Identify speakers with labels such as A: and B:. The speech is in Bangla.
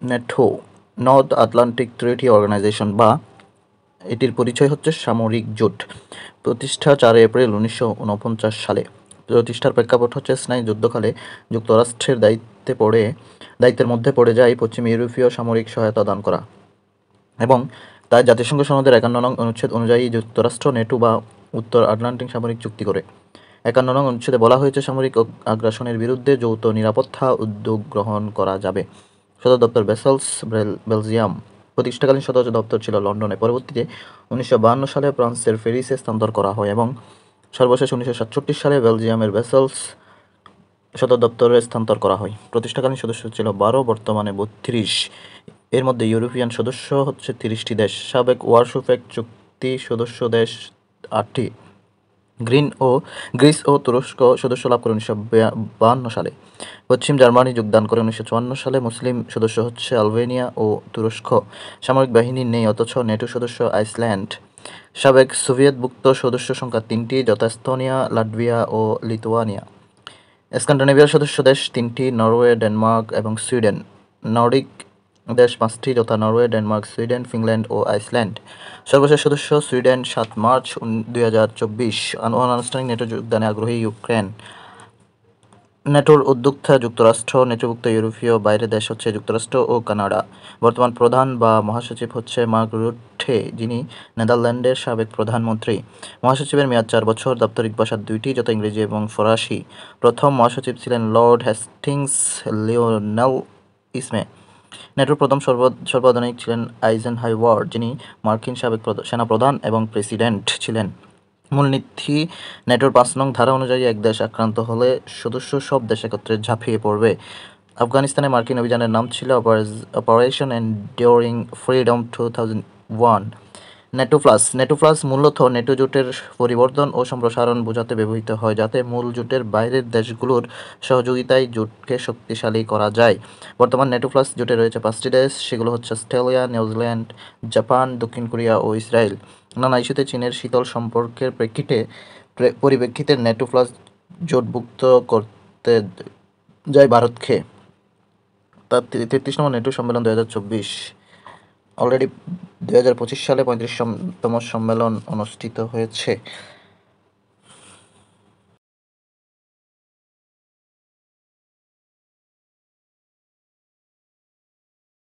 A: NATO north Atlantic treaty organization বা এটির পরিচয় হচ্ছে সামরিক জোট। প্রতিষ্ঠা 4 এপ্রিল 1949 সালে। প্রতিষ্ঠার প্রেক্ষাপট হচ্ছে স্নায়ু যুদ্ধকালে যুক্তরাষ্ট্রের দায়িত্বের মধ্যে পড়ে যায় পশ্চিম ইউরোপীয় সামরিক সহায়তা দান করা, এবং তাই জাতিসংঘ সনদের 51 নং অনুচ্ছেদ অনুযায়ী যুক্তরাষ্ট্র নেটো বা উত্তর আটলান্টিক সামরিক চুক্তি করে। 51 নং অনুচ্ছেদে বলা হয়েছে সামরিক আগ্রাসনের বিরুদ্ধে যৌথ নিরাপত্তা উদ্যোগ গ্রহণ করা যাবে। সদর দপ্তর ব্রাসেলস, বেলজিয়াম। প্রতিষ্ঠাকালীন সদর দপ্তর ছিল লন্ডনে। পরবর্তীতে 1952 সালে ফ্রান্সের প্যারিসে স্থানান্তর করা হয় এবং সর্বশেষ 1967 সালে বেলজিয়ামের ব্রাসেলস সদর দপ্তরে স্থানান্তর করা হয়। প্রতিষ্ঠাকালীন সদস্য ছিল 12, বর্তমানে 32। এর মধ্যে ইউরোপিয়ান সদস্য হচ্ছে 30টি দেশ। সাবেক ওয়ারশো প্যাক্ট চুক্তি সদস্য দেশ 8টি। গ্রিস ও তুরস্ক সদস্য লাভ করে 1952 সালে। পশ্চিম জার্মানি যোগদান করে 1954 সালে। মুসলিম সদস্য হচ্ছে আলবেনিয়া ও তুরস্ক। সামরিক বাহিনী নেই অথচ নেটো সদস্য আইসল্যান্ড। সাবেক সোভিয়েতভুক্ত সদস্য সংখ্যা 3টি, যথা এস্তোনিয়া, লাটভিয়া ও লিথুয়ানিয়া। স্ক্যান্ডিনেভিয়ার সদস্য দেশ 3টি, নরওয়ে, ডেনমার্ক এবং সুইডেন। নর্ডিক দেশ 5টি, যথা নরওয়ে, ডেনমার্ক, সুইডেন, ফিনল্যান্ড ও আইসল্যান্ড। সর্বশেষ সদস্য সুইডেন। 7 মার্চ 2024। অনানুষ্ঠানিক নেটো যোগদানে আগ্রহী ইউক্রেন। নেটোর উদ্যোক্তা যুক্তরাষ্ট্র। নেটোভুক্ত ইউরোপীয় বাইরের দেশ হচ্ছে যুক্তরাষ্ট্র ও কানাডা। বর্তমান প্রধান বা মহাসচিব হচ্ছে মার্ক রুটে, যিনি নেদারল্যান্ডের সাবেক প্রধানমন্ত্রী। মহাসচিবের মেয়াদ 4 বছর। দাপ্তরিক ভাষা 2টি, যথা ইংরেজি এবং ফরাসি। প্রথম মহাসচিব ছিলেন লর্ড হেস্টিংস লিওনেল ইসমে। নেটোর প্রথম সর্বাধিনায়ক ছিলেন আইজেনহাওয়ার, যিনি মার্কিন সাবেক সেনাপ্রধান এবং প্রেসিডেন্ট ছিলেন। মূলনীতি: নেটোর 5 নং ধারা অনুযায়ী এক দেশ আক্রান্ত হলে সদস্য সব দেশ একত্রে ঝাঁপিয়ে পড়বে। আফগানিস্তানে মার্কিন অভিযানের নাম ছিল অপারেশন এন্ডিউরিং ফ্রিডম 2001। নেটো প্লাস মূলত নেটো জোটের পরিবর্ধন ও সম্প্রসারণ বোঝাতে ব্যবহৃত হয়, যাতে মূল জোটের বাইরের দেশগুলোর সহযোগিতায় জোটকে শক্তিশালী করা যায়। বর্তমান নেটো প্লাস জোটে রয়েছে 5টি দেশ, সেগুলো হচ্ছে অস্ট্রেলিয়া, নিউজিল্যান্ড, জাপান, দক্ষিণ কোরিয়া ও ইসরায়েল। নানা ইস্যুতে চীনের শীতল সম্পর্কের পরিপ্রেক্ষিতে নেটো প্লাস জোটভুক্ত করতে যায় ভারতকে। তার 33 নম্বর নেটো সম্মেলন 2024। অলরেডি 2025 সালে 35তম সম্মেলন অনুষ্ঠিত হয়েছে।